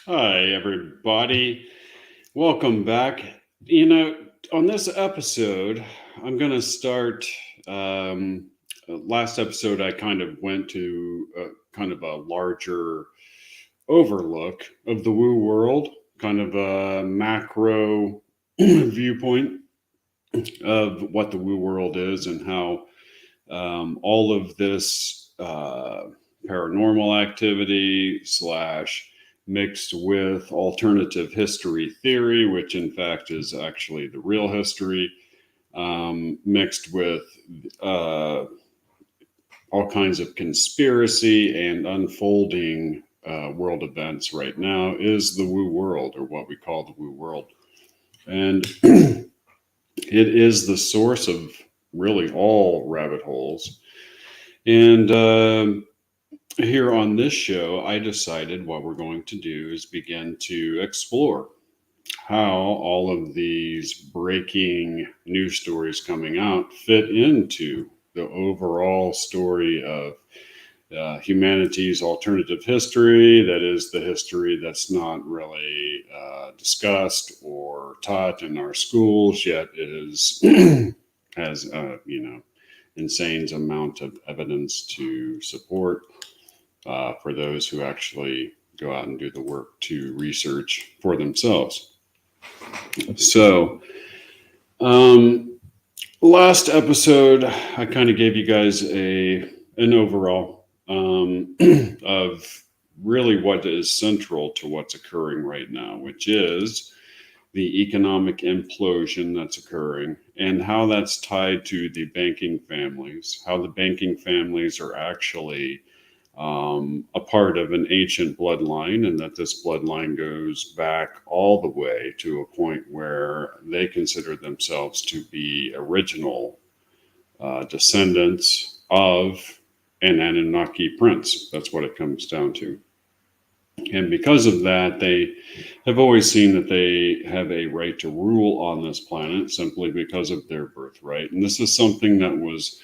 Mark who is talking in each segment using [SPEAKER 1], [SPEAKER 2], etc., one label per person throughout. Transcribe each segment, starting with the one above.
[SPEAKER 1] Hi, everybody. Welcome back. On this episode, I'm going to start. Last episode, I kind of went to kind of a larger overlook of the woo world, kind of a macro viewpoint of what the woo world is and how all of this paranormal activity slash mixed with alternative history theory, which in fact is actually the real history, mixed with uh, all kinds of conspiracy and unfolding world events right now is the woo world, or what we call the woo world. And it is the source of really all rabbit holes. And here on this show, I decided what we're going to do is begin to explore how all of these breaking news stories coming out fit into the overall story of humanity's alternative history. That is the history that's not really discussed or taught in our schools, yet it is has insane amount of evidence to support for those who actually go out and do the work to research for themselves. So, last episode, I kind of gave you guys an overall of really what is central to what's occurring right now, which is the economic implosion that's occurring and how that's tied to the banking families, how the banking families are actually a part of an ancient bloodline, and that this bloodline goes back all the way to a point where they consider themselves to be original descendants of an Anunnaki prince. That's what it comes down to. And because of that, they have always seen that they have a right to rule on this planet simply because of their birthright. And this is something that was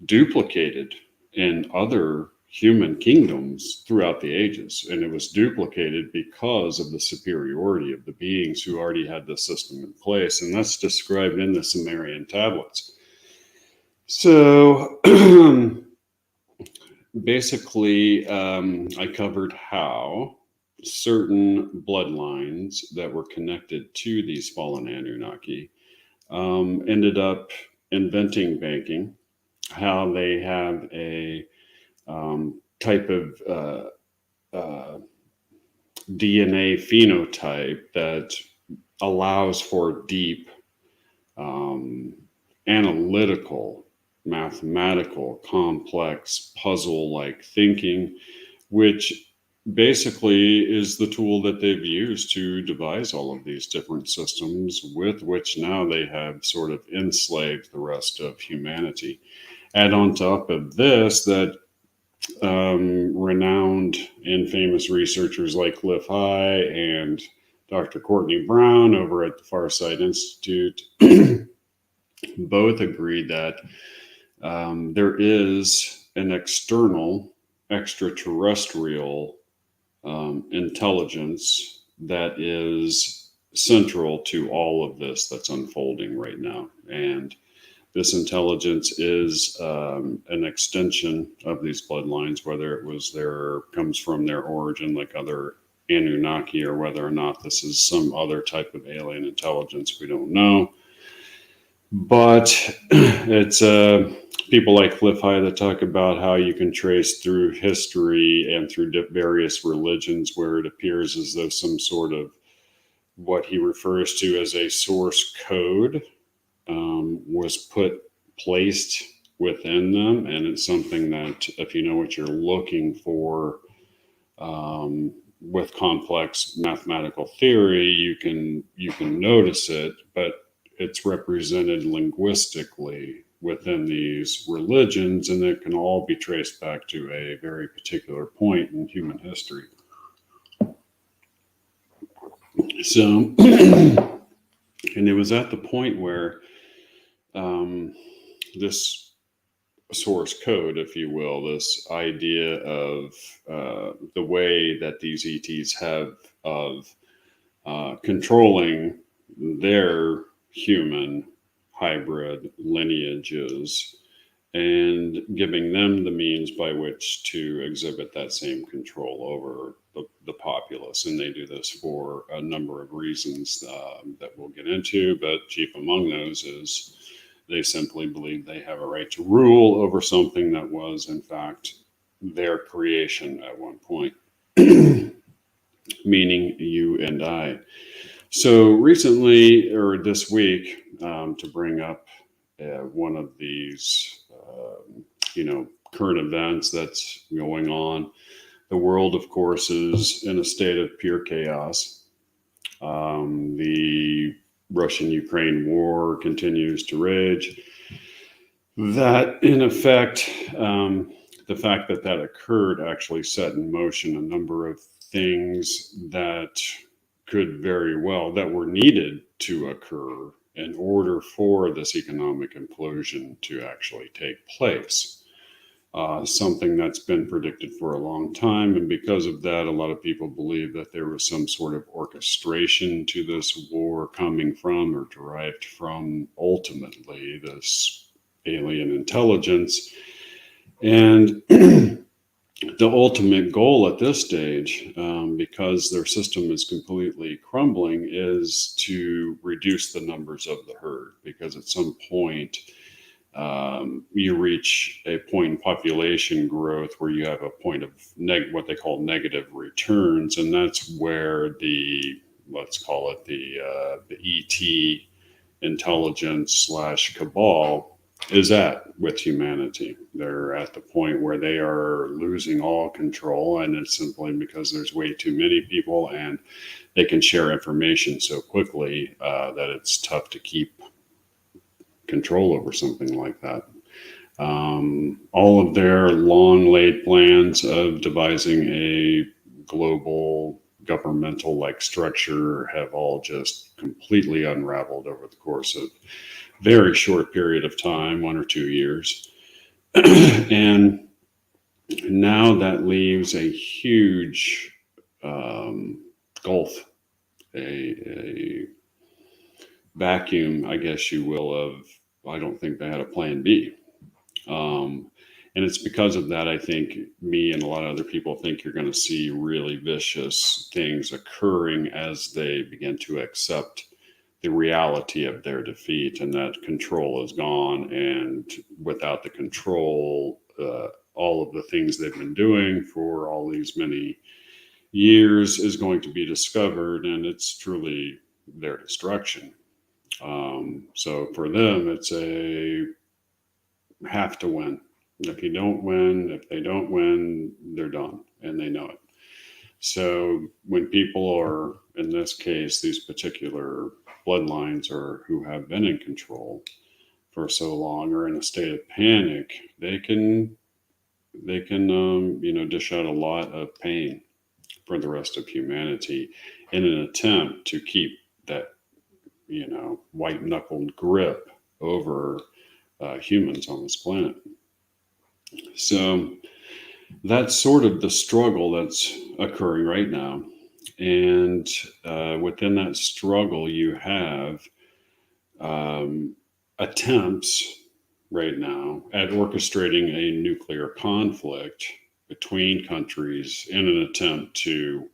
[SPEAKER 1] duplicated in other human kingdoms throughout the ages. And it was duplicated because of the superiority of the beings who already had the system in place. And that's described in the Sumerian tablets. So basically, I covered how certain bloodlines that were connected to these fallen Anunnaki ended up inventing banking, how they have a type of DNA phenotype that allows for deep analytical, mathematical, complex, puzzle like thinking, which basically is the tool that they've used to devise all of these different systems, with which now they have sort of enslaved the rest of humanity. Add on top of this that renowned and famous researchers like Cliff High and Dr. Courtney Brown over at the Farsight Institute both agree that there is an external extraterrestrial intelligence that is central to all of this that's unfolding right now. And this intelligence is an extension of these bloodlines, whether it was comes from their origin, like other Anunnaki, or whether or not this is some other type of alien intelligence, we don't know. But it's people like Cliff High that talk about how you can trace through history and through various religions where it appears as though some sort of what he refers to as a source code was placed within them, and it's something that if you know what you're looking for with complex mathematical theory, you can notice it, but it's represented linguistically within these religions, and it can all be traced back to a very particular point in human history. So, and it was at the point where this source code, if you will, this idea of the way that these ETs have of controlling their human hybrid lineages and giving them the means by which to exhibit that same control over the populace. And they do this for a number of reasons that we'll get into, but chief among those is they simply believe they have a right to rule over something that was, in fact, their creation at one point, meaning you and I. So recently, or this week, to bring up one of these, current events that's going on, the world, of course, is in a state of pure chaos. The Russian-Ukraine war continues to rage. That, in effect, the fact that that occurred actually set in motion a number of things that could very well, that were needed to occur in order for this economic implosion to actually take place. Something that's been predicted for a long time. And because of that, a lot of people believe that there was some sort of orchestration to this war coming from or derived from ultimately this alien intelligence. And the ultimate goal at this stage, because their system is completely crumbling, is to reduce the numbers of the herd. Because at some point, you reach a point in population growth where you have a point of what they call negative returns, and that's where let's call it the ET intelligence / cabal is at with humanity. They're at the point where they are losing all control, and it's simply because there's way too many people, and they can share information so quickly that it's tough to keep control over something like that. All of their long laid plans of devising a global governmental like structure have all just completely unraveled over the course of a very short period of time, 1 or 2 years. And now that leaves a huge gulf, a vacuum, I guess you will, of I don't think they had a plan B. And it's because of that, I think me and a lot of other people think you're going to see really vicious things occurring as they begin to accept the reality of their defeat, and that control is gone. And without the control, all of the things they've been doing for all these many years is going to be discovered, and it's truly their destruction. So for them, it's a have to win. If they don't win, they're done, and they know it. So when people are, in this case, these particular bloodlines or who have been in control for so long are in a state of panic, they can dish out a lot of pain for the rest of humanity in an attempt to keep that white knuckled grip over humans on this planet. So that's sort of the struggle that's occurring right now. And within that struggle, you have attempts right now at orchestrating a nuclear conflict between countries in an attempt to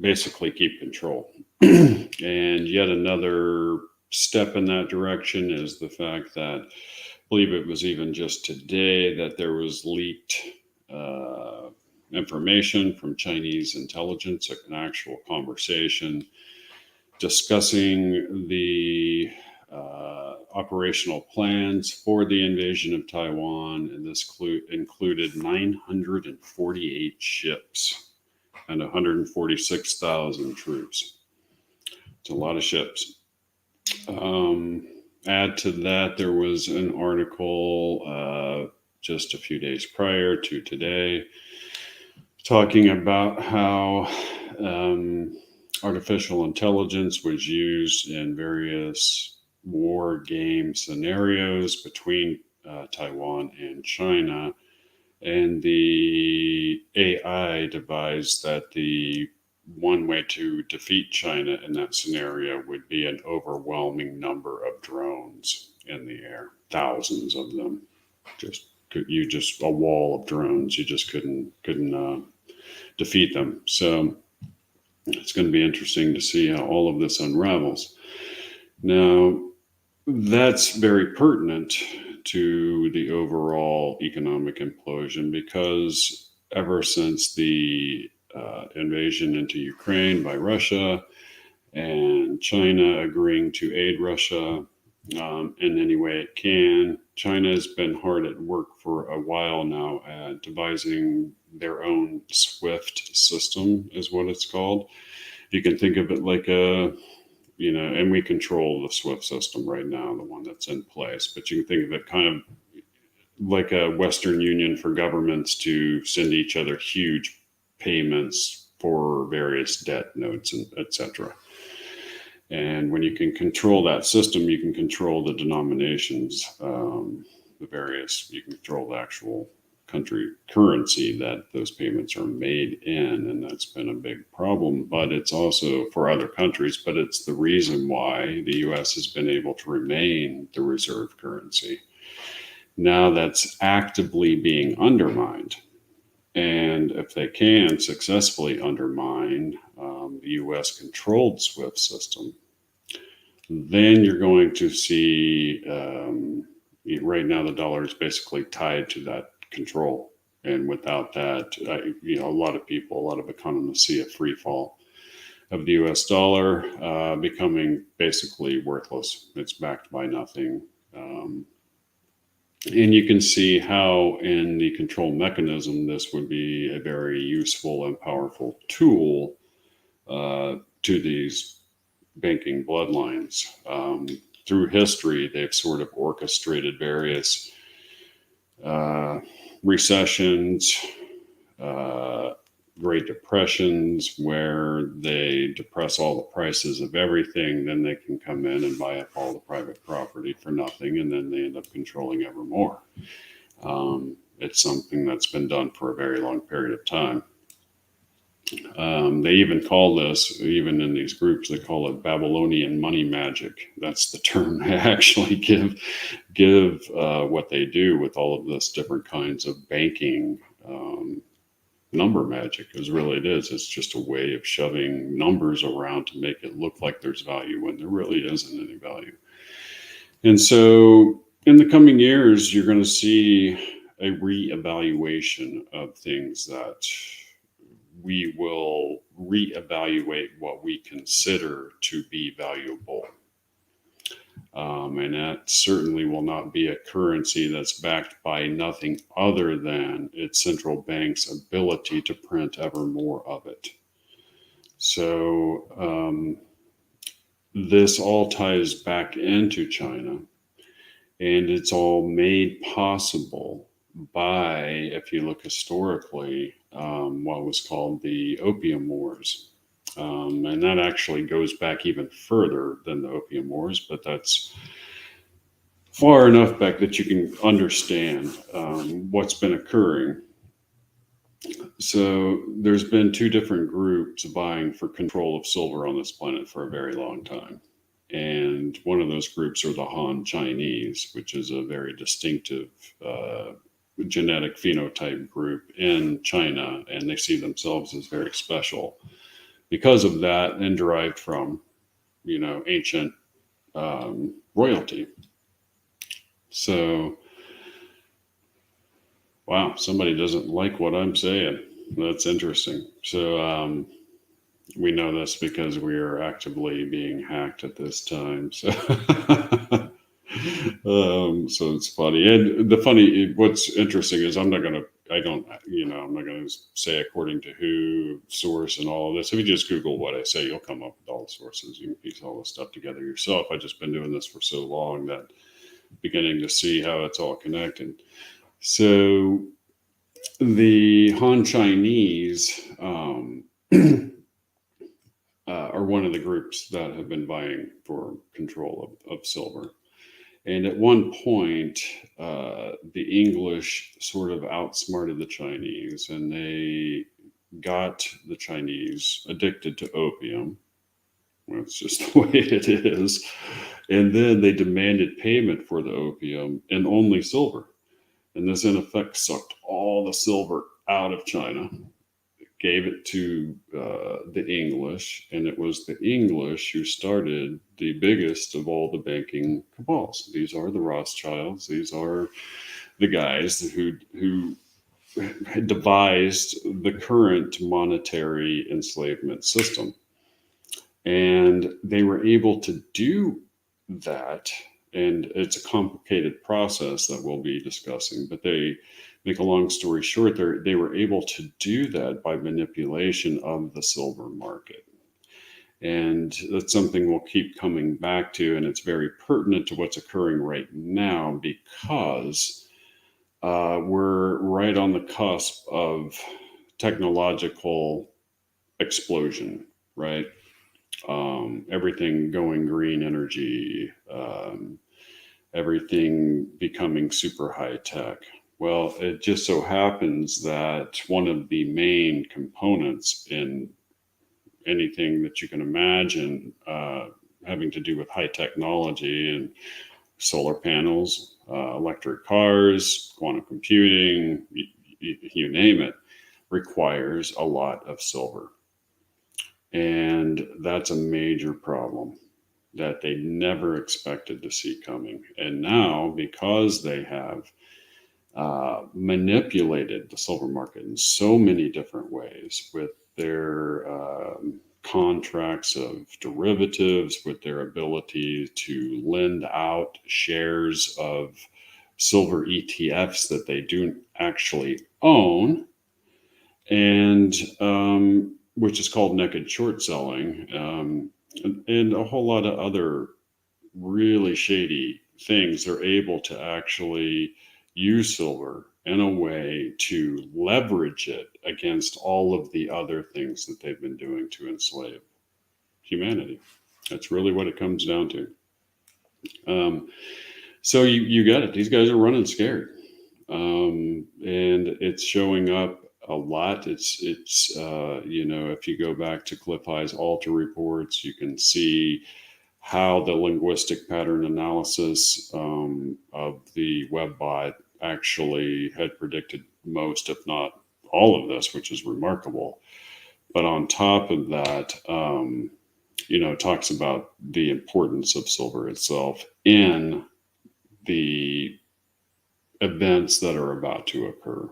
[SPEAKER 1] basically keep control. And yet another step in that direction is the fact that I believe it was even just today that there was leaked information from Chinese intelligence, an actual conversation discussing the operational plans for the invasion of Taiwan, and this included 948 ships and 146,000 troops. It's a lot of ships. Add to that, there was an article just a few days prior to today talking about how artificial intelligence was used in various war game scenarios between Taiwan and China. And the AI devised that the one way to defeat China in that scenario would be an overwhelming number of drones in the air, thousands of them. Just a wall of drones. You just couldn't defeat them. So it's going to be interesting to see how all of this unravels. Now, that's very pertinent to the overall economic implosion because ever since the invasion into Ukraine by Russia and China agreeing to aid Russia in any way it can, China has been hard at work for a while now at devising their own SWIFT system, is what it's called. You can think of it like and we control the SWIFT system right now, the one that's in place, but you can think of it kind of like a Western Union for governments to send each other huge payments for various debt notes, and etc. And when you can control that system, you can control the denominations, you can control the actual country currency that those payments are made in. And that's been a big problem, but it's also for other countries, but it's the reason why the US has been able to remain the reserve currency. Now that's actively being undermined. And if they can successfully undermine the US controlled SWIFT system, then you're going to see, right now the dollar is basically tied to that control. And without that, a lot of economists see a free fall of the US dollar becoming basically worthless. It's backed by nothing. And you can see how in the control mechanism, this would be a very useful and powerful tool to these banking bloodlines. Through history, they've sort of orchestrated various recessions, Great Depressions, where they depress all the prices of everything. Then they can come in and buy up all the private property for nothing, and then they end up controlling ever more. It's something that's been done for a very long period of time. They even call this, even in these groups, they call it Babylonian money magic. That's the term they actually give what they do with all of this different kinds of banking. Number magic is really it is. It's just a way of shoving numbers around to make it look like there's value when there really isn't any value. And so in the coming years, you're going to see a reevaluation of things that we will reevaluate what we consider to be valuable. And that certainly will not be a currency that's backed by nothing other than its central bank's ability to print ever more of it. So this all ties back into China, and it's all made possible by, if you look historically, what was called the Opium Wars. And that actually goes back even further than the Opium Wars, but that's far enough back that you can understand what's been occurring. So there's been two different groups vying for control of silver on this planet for a very long time. And one of those groups are the Han Chinese, which is a very distinctive genetic phenotype group in China, and they see themselves as very special because of that, and derived from, ancient royalty. So, wow, somebody doesn't like what I'm saying. That's interesting. So, we know this because we are actively being hacked at this time. So, so it's funny. And what's interesting is I'm not going to say according to who, source, and all of this. If you just Google what I say, you'll come up with all the sources. You can piece all this stuff together yourself. I've just been doing this for so long that beginning to see how it's all connected. So the Han Chinese are one of the groups that have been vying for control of silver. And at one point, the English sort of outsmarted the Chinese, and they got the Chinese addicted to opium. Well, it's just the way it is. And then they demanded payment for the opium and only silver. And this, in effect, sucked all the silver out of China, gave it to the English, and it was the English who started the biggest of all the banking cabals. These are the Rothschilds. These are the guys who devised the current monetary enslavement system. And they were able to do that. And it's a complicated process that we'll be discussing, but they make a long story short, they were able to do that by manipulation of the silver market. And that's something we'll keep coming back to, and it's very pertinent to what's occurring right now because we're right on the cusp of technological explosion, right? Everything going green energy, everything becoming super high tech. Well, it just so happens that one of the main components in anything that you can imagine having to do with high technology and solar panels, electric cars, quantum computing, you name it, requires a lot of silver. And that's a major problem that they never expected to see coming. And now, because they have manipulated the silver market in so many different ways with their contracts of derivatives, with their ability to lend out shares of silver ETFs that they do actually own, and which is called naked short selling, and a whole lot of other really shady things, they're able to actually use silver in a way to leverage it against all of the other things that they've been doing to enslave humanity. That's really what it comes down to. So you get it. These guys are running scared, and it's showing up a lot. It's if you go back to Cliff High's Alter reports, you can see how the linguistic pattern analysis of the WebBot actually had predicted most, if not all of this, which is remarkable. But on top of that, it talks about the importance of silver itself in the events that are about to occur.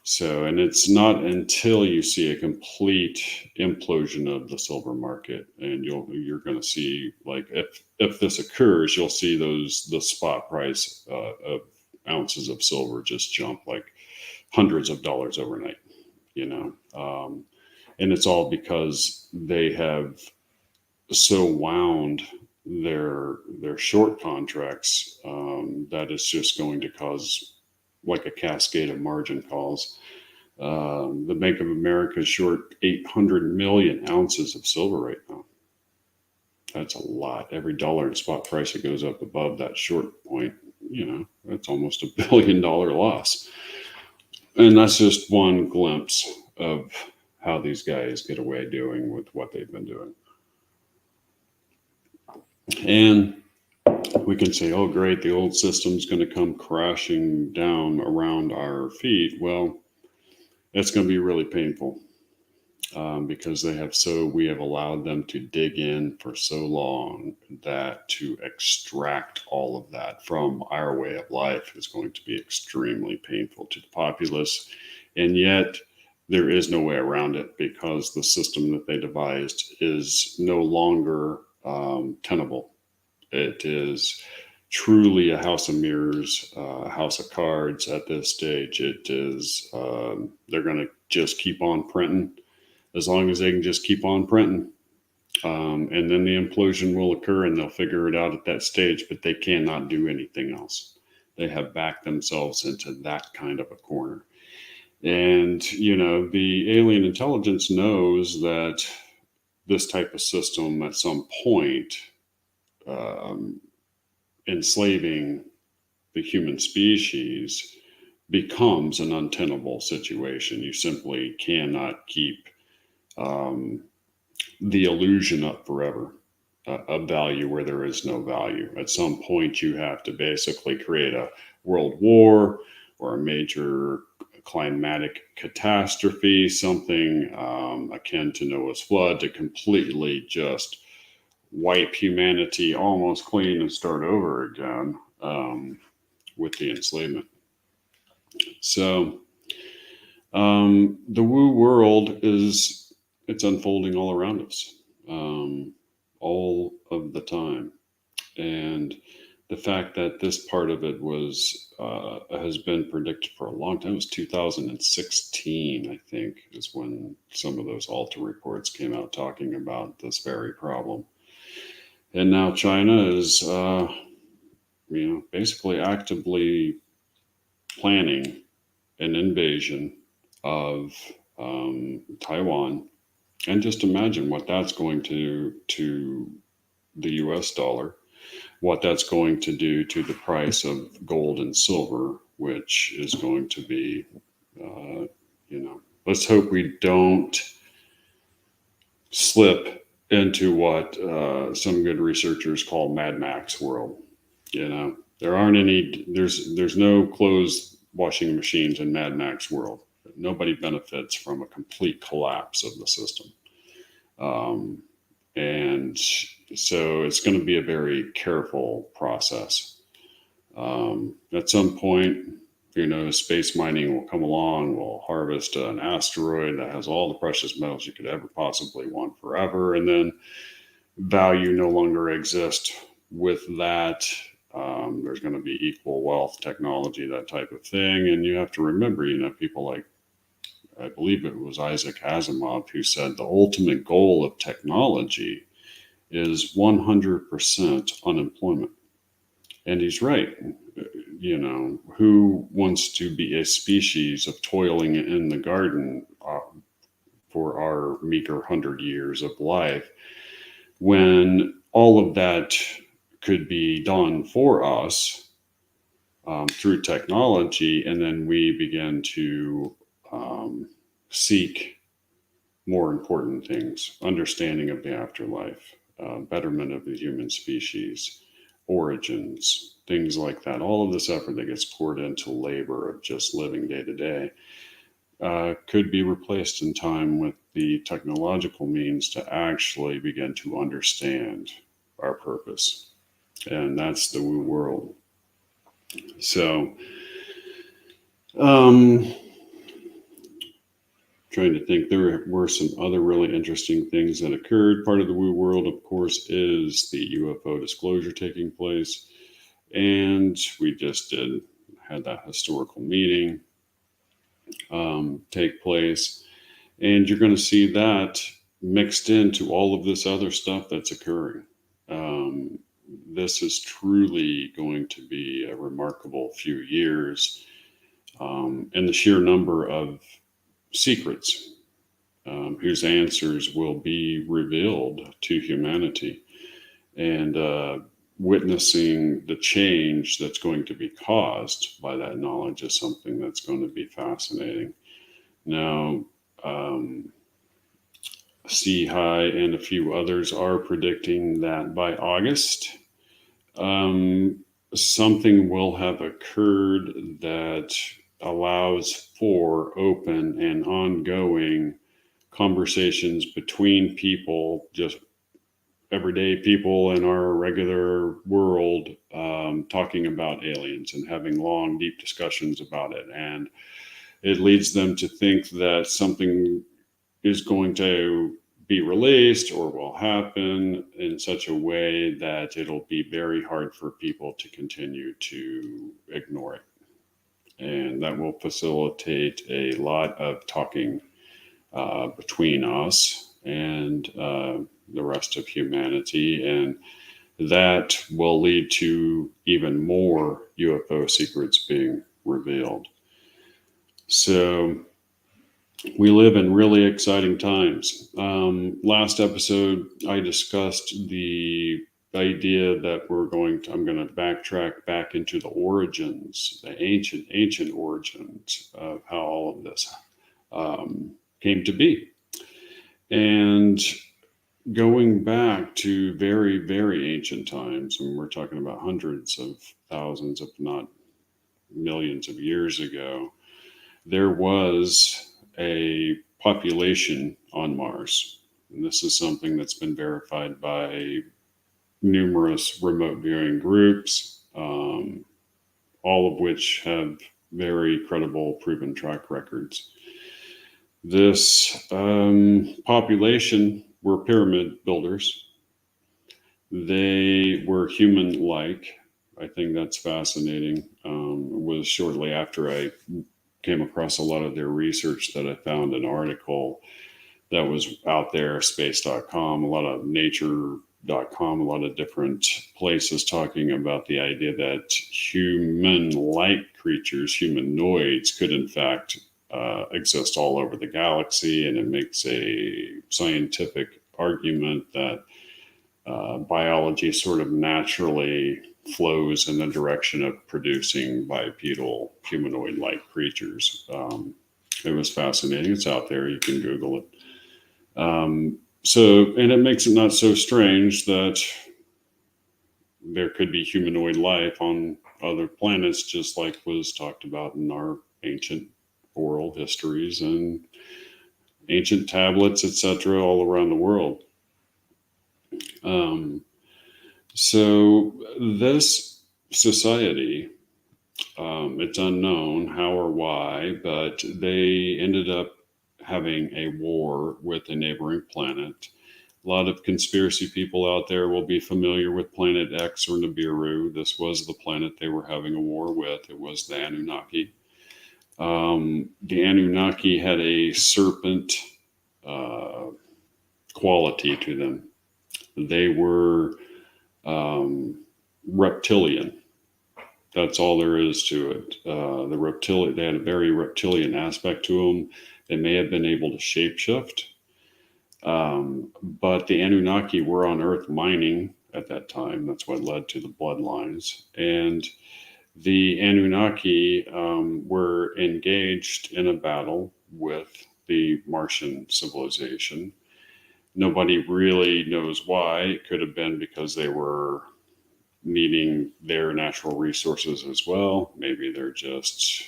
[SPEAKER 1] So, and it's not until you see a complete implosion of the silver market, and you're going to see, like, if this occurs, you'll see the spot price of ounces of silver just jump like hundreds of dollars overnight, and it's all because they have so wound their short contracts that it's just going to cause like a cascade of margin calls. The Bank of America is short 800 million ounces of silver right now. That's a lot. Every dollar in spot price that goes up above that short point, that's almost $1 billion loss. And that's just one glimpse of how these guys get away doing with what they've been doing. And we can say, oh, great, the old system's going to come crashing down around our feet. Well, it's going to be really painful because we have allowed them to dig in for so long that to extract all of that from our way of life is going to be extremely painful to the populace. And yet there is no way around it because the system that they devised is no longer tenable. It is truly a house of mirrors, a house of cards at this stage. It is, they're going to just keep on printing as long as they can just keep on printing. And then the implosion will occur and they'll figure it out at that stage, but they cannot do anything else. They have backed themselves into that kind of a corner. And, the alien intelligence knows that this type of system at some point enslaving the human species becomes an untenable situation. You simply cannot keep the illusion up forever of value where there is no value. At some point, you have to basically create a world war or a major climatic catastrophe, something akin to Noah's flood, to completely just wipe humanity almost clean and start over again with the enslavement. So the woo world it's unfolding all around us, all of the time. And the fact that this part of it has been predicted for a long time. It was 2016, I think, is when some of those Alta reports came out talking about this very problem. And now China is, basically actively planning an invasion of Taiwan. And just imagine what that's going to the US dollar, what that's going to do to the price of gold and silver, which is going to be, let's hope we don't slip into what some good researchers call Mad Max world. There aren't any, there's no clothes washing machines in Mad Max world. Nobody benefits from a complete collapse of the system. And so it's going to be a very careful process. At some point, space mining will come along, will harvest an asteroid that has all the precious metals you could ever possibly want forever, and then value no longer exists with that. There's going to be equal wealth, technology, that type of thing. And you have to remember, people like, I believe it was Isaac Asimov who said the ultimate goal of technology is 100% unemployment. And he's right. Who wants to be a species of toiling in the garden for our meager 100 years of life when all of that could be done for us through technology, and then we begin to seek more important things, understanding of the afterlife, betterment of the human species, origins, things like that. All of this effort that gets poured into labor of just living day to day could be replaced in time with the technological means to actually begin to understand our purpose. And that's the woo world. So, trying to think, there were some other really interesting things that occurred. Part of the woo world, of course, is the UFO disclosure taking place. And we just had that historical meeting take place. And you're going to see that mixed into all of this other stuff that's occurring. This is truly going to be a remarkable few years. And the sheer number of secrets whose answers will be revealed to humanity, and witnessing the change that's going to be caused by that knowledge is something that's going to be fascinating. Now, Sea High and a few others are predicting that by August, something will have occurred that allows for open and ongoing conversations between people, just everyday people in our regular world, talking about aliens and having long, deep discussions about it. And it leads them to think that something is going to be released or will happen in such a way that it'll be very hard for people to continue to ignore it. And that will facilitate a lot of talking between us and the rest of humanity. And that will lead to even more UFO secrets being revealed. So we live in really exciting times. Last episode, I discussed the idea that I'm going to backtrack back into the origins, the ancient origins of how all of this came to be. And going back to very, very ancient times, and we're talking about hundreds of thousands, if not millions of years ago, there was a population on Mars. And this is something that's been verified by numerous remote viewing groups, all of which have very credible, proven track records. This population were pyramid builders. They were human-like. I think that's fascinating. It was shortly after I came across a lot of their research that I found an article that was out there, space.com, a lot of nature.com, a lot of different places talking about the idea that human-like creatures, humanoids, could in fact exist all over the galaxy. And it makes a scientific argument that biology sort of naturally flows in the direction of producing bipedal humanoid-like creatures. It was fascinating. It's out there. You can Google it. And it makes it not so strange that there could be humanoid life on other planets, just like was talked about in our ancient oral histories and ancient tablets, etc., all around the world. So this society, it's unknown how or why, but they ended up having a war with a neighboring planet. A lot of conspiracy people out there will be familiar with Planet X or Nibiru. This was the planet they were having a war with. It was the Anunnaki. The Anunnaki had a serpent quality to them. They were reptilian. That's all there is to it. They had a very reptilian aspect to them. They may have been able to shapeshift, but the Anunnaki were on Earth mining at that time. That's what led to the bloodlines. And the Anunnaki were engaged in a battle with the Martian civilization. Nobody really knows why. It could have been because they were needing their natural resources as well. Maybe they're just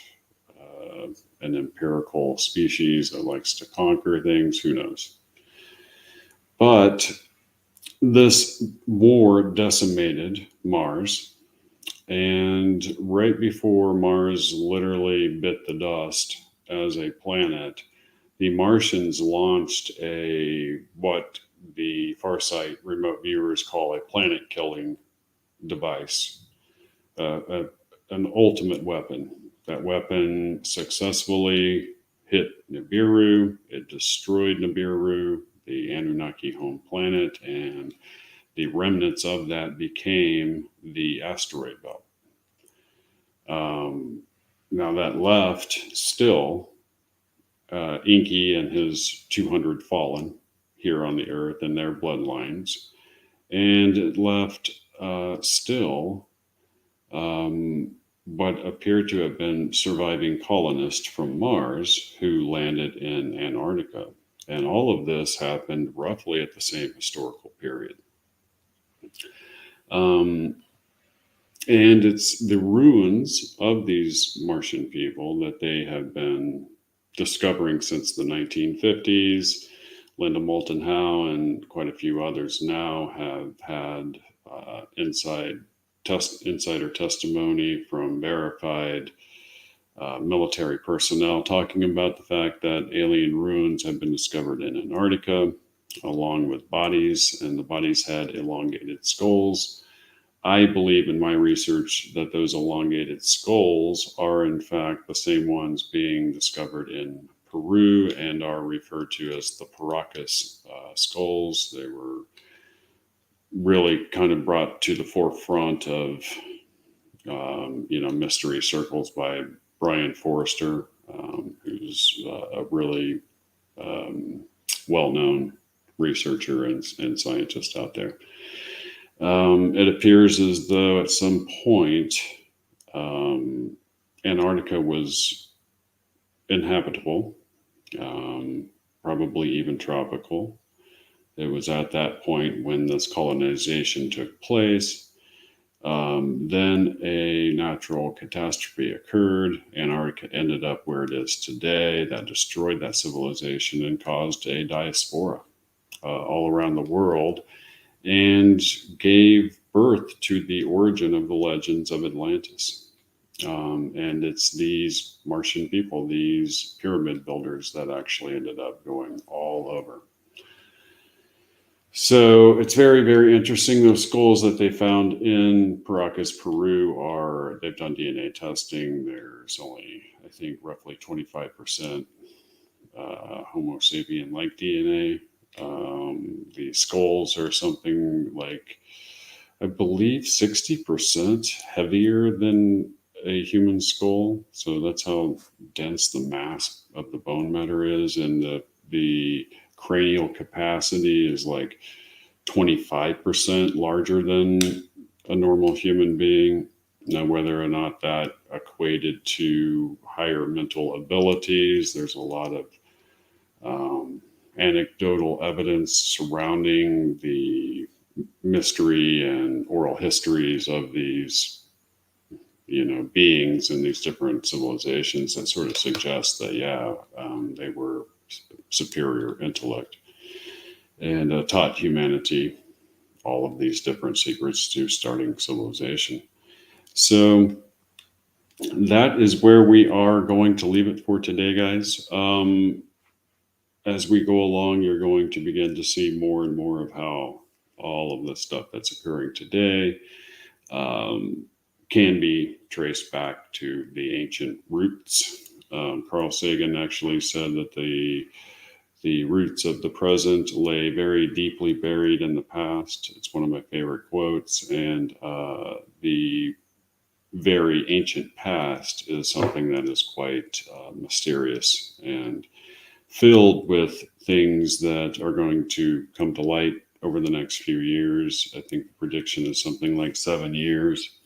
[SPEAKER 1] an empirical species that likes to conquer things. Who knows? But this war decimated Mars. And right before Mars literally bit the dust as a planet, the Martians launched what the Farsight remote viewers call a planet-killing device, an ultimate weapon. That weapon successfully hit Nibiru. It destroyed Nibiru, the Anunnaki home planet, and the remnants of that became the asteroid belt. Now that left still Inky and his 200 fallen here on the Earth and their bloodlines, and it left still what appeared to have been surviving colonists from Mars who landed in Antarctica. And all of this happened roughly at the same historical period. And it's the ruins of these Martian people that they have been discovering since the 1950s. Linda Moulton Howe and quite a few others now have had insider testimony from verified military personnel talking about the fact that alien ruins have been discovered in Antarctica, along with bodies, and the bodies had elongated skulls. I believe in my research that those elongated skulls are in fact the same ones being discovered in Peru and are referred to as the Paracas skulls. They were really kind of brought to the forefront of mystery circles by Brian Forrester, who's a really well-known researcher and scientist out there. It appears as though at some point Antarctica was inhabitable, probably even tropical. It was at that point when this colonization took place. Then a natural catastrophe occurred. Antarctica ended up where it is today. That destroyed that civilization and caused a diaspora all around the world, and gave birth to the origin of the legends of Atlantis. And it's these Martian people, these pyramid builders, that actually ended up going all over. So it's very, very interesting. Those skulls that they found in Paracas, Peru, they've done DNA testing. There's only, I think, roughly 25% Homo sapien-like DNA. The skulls are something like, I believe, 60% heavier than a human skull. So that's how dense the mass of the bone matter is. And the cranial capacity is like 25% larger than a normal human being. Now, whether or not that equated to higher mental abilities, there's a lot of anecdotal evidence surrounding the mystery and oral histories of these, beings in these different civilizations that sort of suggest that, they were superior intellect and taught humanity all of these different secrets to starting civilization. So that is where we are going to leave it for today, guys. As we go along, you're going to begin to see more and more of how all of the stuff that's occurring today can be traced back to the ancient roots. Carl Sagan actually said that the roots of the present lay very deeply buried in the past. It's one of my favorite quotes. And the very ancient past is something that is quite mysterious and filled with things that are going to come to light over the next few years. I think the prediction is something like 7 years.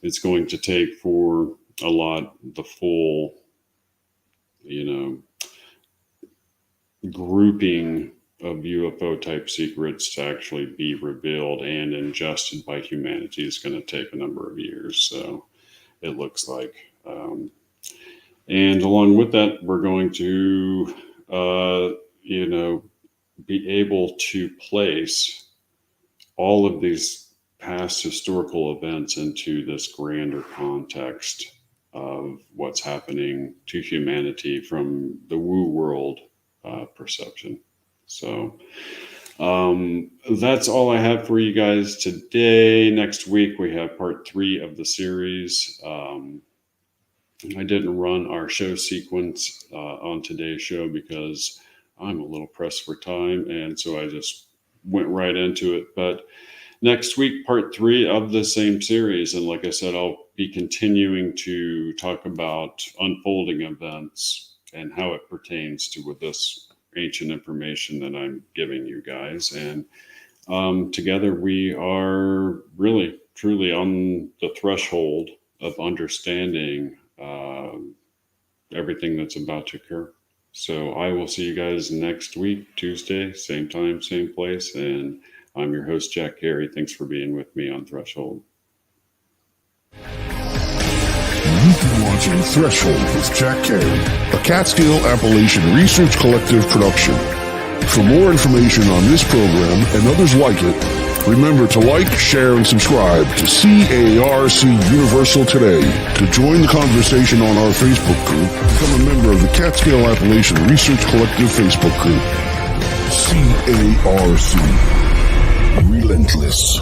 [SPEAKER 1] It's going to take for the full, grouping of UFO type secrets to actually be revealed and ingested by humanity. Is going to take a number of years. So it looks like, and along with that, we're going to, be able to place all of these past historical events into this grander context of what's happening to humanity from the woo world perception. So that's all I have for you guys today. Next week, we have part 3 of the series. I didn't run our show sequence on today's show because I'm a little pressed for time, and so I just went right into it. But next week, part 3 of the same series. And like I said, I'll be continuing to talk about unfolding events and how it pertains to with this ancient information that I'm giving you guys. And together we are really, truly on the threshold of understanding everything that's about to occur. So I will see you guys next week, Tuesday, same time, same place. And I'm your host, Jack Cary. Thanks for being with me on Threshold.
[SPEAKER 2] You've been watching Threshold with Jack Cary, a Catskill Appalachian Research Collective production. For more information on this program and others like it, remember to like, share, and subscribe to CARC Universal today. To join the conversation on our Facebook group, become a member of the Catskill Appalachian Research Collective Facebook group. CARC. Relentless.